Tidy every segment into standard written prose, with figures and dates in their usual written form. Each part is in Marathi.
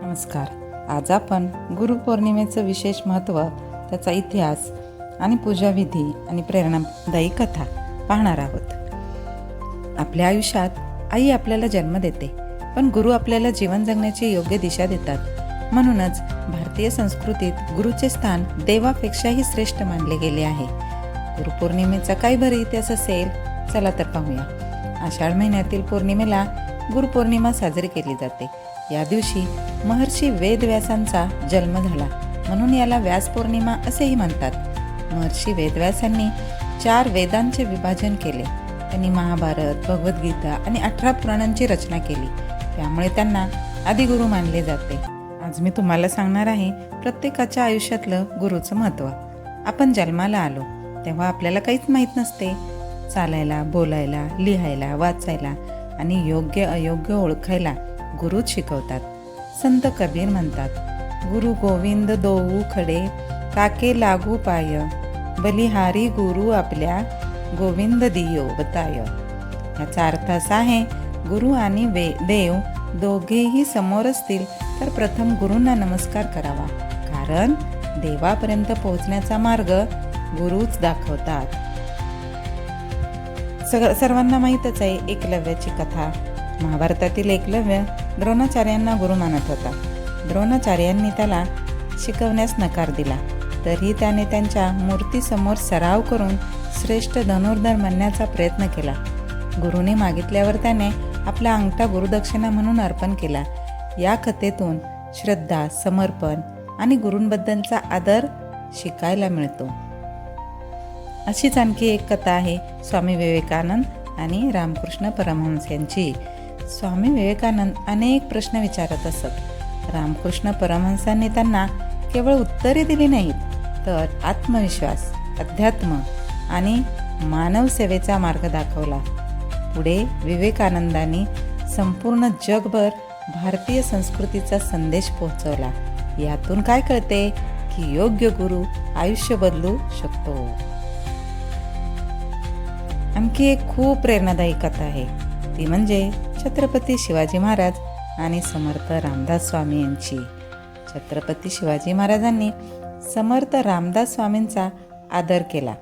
नमस्कार. आज आपण गुरुपौर्णिमेचं विशेष महत्त्व, त्याचा इतिहास आणि पूजाविधी आणि प्रेरणादायी कथा पाहणार आहोत. आपल्या आयुष्यात आई आपल्याला जन्म देते, पण गुरु आपल्याला जीवन जगण्याची योग्य दिशा देतात. म्हणूनच भारतीय संस्कृतीत गुरुचे स्थान देवापेक्षाही श्रेष्ठ मानले गेले आहे. गुरुपौर्णिमेचा काय बरं इतिहास असेल, चला तर पाहूया. आषाढ महिन्यातील पौर्णिमेला गुरुपौर्णिमा साजरी केली जाते. या दिवशी महर्षी वेदव्यासांचा जन्म झाला, म्हणून याला व्यास पौर्णिमा असेही म्हणतात. महर्षी वेदव्यासांनी 4 वेदांचे विभाजन केले. त्यांनी महाभारत, भगवद्गीता आणि 18 पुराणांची रचना केली. त्यामुळे त्यांना आदिगुरु मानले जाते. आज मी तुम्हाला सांगणार आहे प्रत्येकाच्या आयुष्यातलं गुरुचं महत्त्व. आपण जन्माला आलो तेव्हा आपल्याला काहीच माहीत नसते. चालायला, बोलायला, लिहायला, वाचायला आणि योग्य अयोग्य ओळखायला गुरुच शिकवतात. संत कबीर म्हणतात, गुरु गोविंद दोऊ खडे, काके लागू पाय, बलिहारी गुरु आपल्या, गोविंद दियो बताय. याचा अर्थ असा आहे, गुरु आणि देव दोघेही समोर असतील तर प्रथम गुरूंना नमस्कार करावा, कारण देवापर्यंत पोहोचण्याचा मार्ग गुरुच दाखवतात. सर्वांना माहीतच आहे एकलव्याची कथा. महाभारतातील एकलव्य द्रोणाचार्यांना गुरु मानत होता. द्रोणाचार्यांनी त्याला शिकवण्यास नकार दिला, तरी त्याने त्यांच्या मूर्तीसमोर सराव करून श्रेष्ठ धनुर्धर बनण्याचा प्रयत्न केला. गुरुने मागितल्यावर त्याने आपला अंगठा गुरुदक्षिणा म्हणून अर्पण केला. या कथेतून श्रद्धा, समर्पण आणि गुरूंबद्दलचा आदर शिकायला मिळतो. अशीच आणखी एक कथा आहे स्वामी विवेकानंद आणि रामकृष्ण परमहंस यांची. स्वामी विवेकानंद अनेक प्रश्न विचारत असत. रामकृष्ण परमहंसांनी त्यांना केवळ उत्तरे दिली नाहीत, तर आत्मविश्वास, अध्यात्म आणि मानव सेवेचा मार्ग दाखवला. पुढे विवेकानंदांनी संपूर्ण जगभर भारतीय संस्कृतीचा संदेश पोहोचवला. यातून काय कळते की योग्य गुरु आयुष्य बदलू शकतो. आणखी एक खूप प्रेरणादायी कथा आहे, ती म्हणजे छत्रपती शिवाजी महाराज आणि समर्थ रामदास स्वामी यांची. छत्रपती शिवाजी महाराजांनी समर्थ रामदास स्वामींचा आदर केला.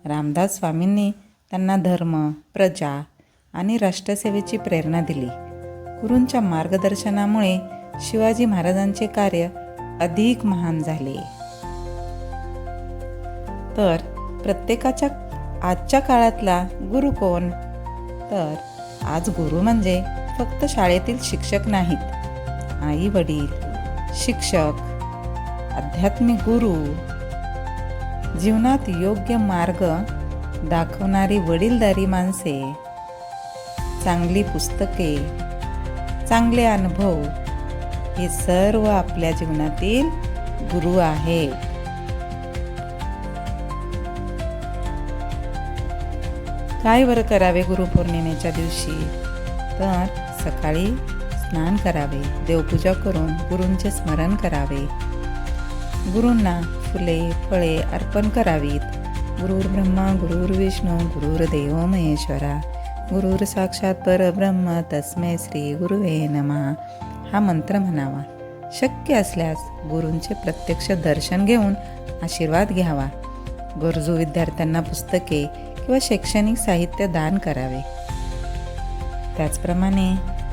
रामदास स्वामींनी त्यांना धर्म, प्रजा आणि राष्ट्रसेवेची प्रेरणा दिली. गुरूंच्या मार्गदर्शनामुळे शिवाजी महाराजांचे कार्य अधिक महान झाले. तर प्रत्येकाच्या आजच्या काळातला गुरु कोण? तर आज गुरु म्हणजे फक्त शाळेतील शिक्षक नाहीत. आई वडील, शिक्षक, आध्यात्मिक गुरु, जीवनात योग्य मार्ग दाखवणारी वडीलधारी माणसे, चांगली पुस्तके, चांगले अनुभव, हे सर्व आपल्या जीवनातील गुरु आहेत. काय बरं करावे गुरुपौर्णिमेच्या दिवशी? तर सकाळी स्नान करावे, देवपूजा करून गुरूंचे स्मरण करावे, गुरूंना फुले फळे अर्पण करावीत. गुरुर् ब्रह्मा गुरुर्विष्णू गुरुर्देव महेश्वरा, गुरुर साक्षात परब्रह्म तस्मै श्री गुरुवे नमः हा मंत्र म्हणावा. शक्य असल्यास गुरूंचे प्रत्यक्ष दर्शन घेऊन आशीर्वाद घ्यावा. गरजू विद्यार्थ्यांना पुस्तके किंवा शैक्षणिक साहित्य दान करावे. त्याचप्रमाणे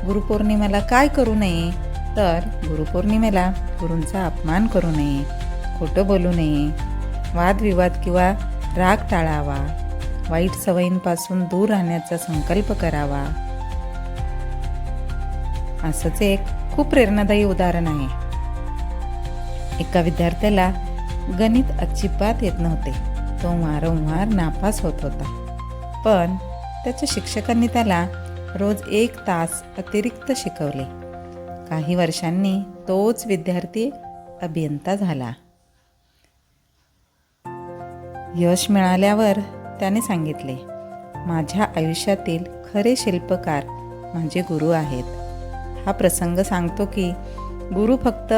गुरुपौर्णिमेला काय करू नये? तर गुरुपौर्णिमेला गुरूंचा अपमान करू नये, खोटं बोलू नये, वादविवाद किंवा राग टाळावा, वाईट सवयींपासून दूर राहण्याचा संकल्प करावा. असंच एक खूप प्रेरणादायी उदाहरण आहे. एका विद्यार्थ्याला गणित अजिबात येत नव्हते. तो वारंवार नापास होत होता, पण त्याच्या शिक्षकांनी त्याला रोज 1 तास अतिरिक्त शिकवले. काही वर्षांनी तोच विद्यार्थी अभियंता झाला. यश मिळाल्यावर त्याने सांगितले, माझ्या आयुष्यातील खरे शिल्पकार माझे गुरु आहेत. हा प्रसंग सांगतो की गुरु फक्त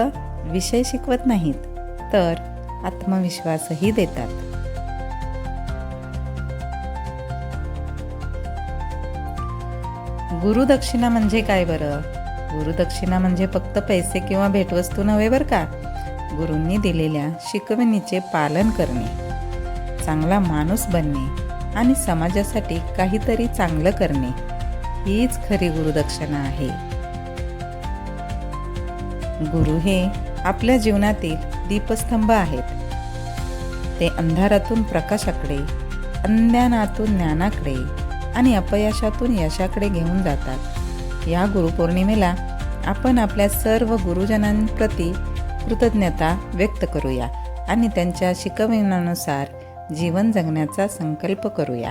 विषय शिकवत नाहीत, तर आत्मविश्वासही देतात. गुरुदक्षिणा म्हणजे काय बरं? गुरुदक्षिणा म्हणजे फक्त पैसे किंवा भेटवस्तू नव्हे बरं का. गुरूंनी दिलेल्या शिकवणीचे पालन करणे, चांगला माणूस बनणे आणि समाजासाठी काहीतरी चांगलं करणे हीच खरी गुरुदक्षिणा आहे. गुरु हे आपल्या जीवनातील दीपस्तंभ आहेत. ते अंधारातून प्रकाशाकडे, अज्ञानातून ज्ञानाकडे आणि अपयशातून यशाकडे घेऊन जातात. या गुरुपौर्णिमेला आपण आपल्या सर्व गुरुजनांप्रती कृतज्ञता व्यक्त करूया आणि त्यांच्या शिकवणीनुसार जीवन जगण्याचा संकल्प करूया.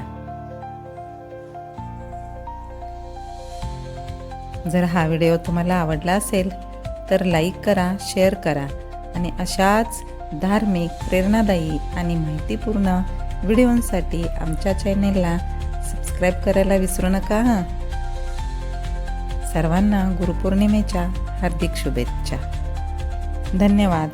जर हा व्हिडिओ तुम्हाला आवडला असेल तर लाईक करा, शेअर करा आणि अशाच धार्मिक, प्रेरणादायी आणि माहितीपूर्ण व्हिडिओंसाठी आमच्या चॅनेलला सबस्क्राईब करायला विसरू नका हां. सर्वांना गुरुपौर्णिमेच्या हार्दिक शुभेच्छा. धन्यवाद.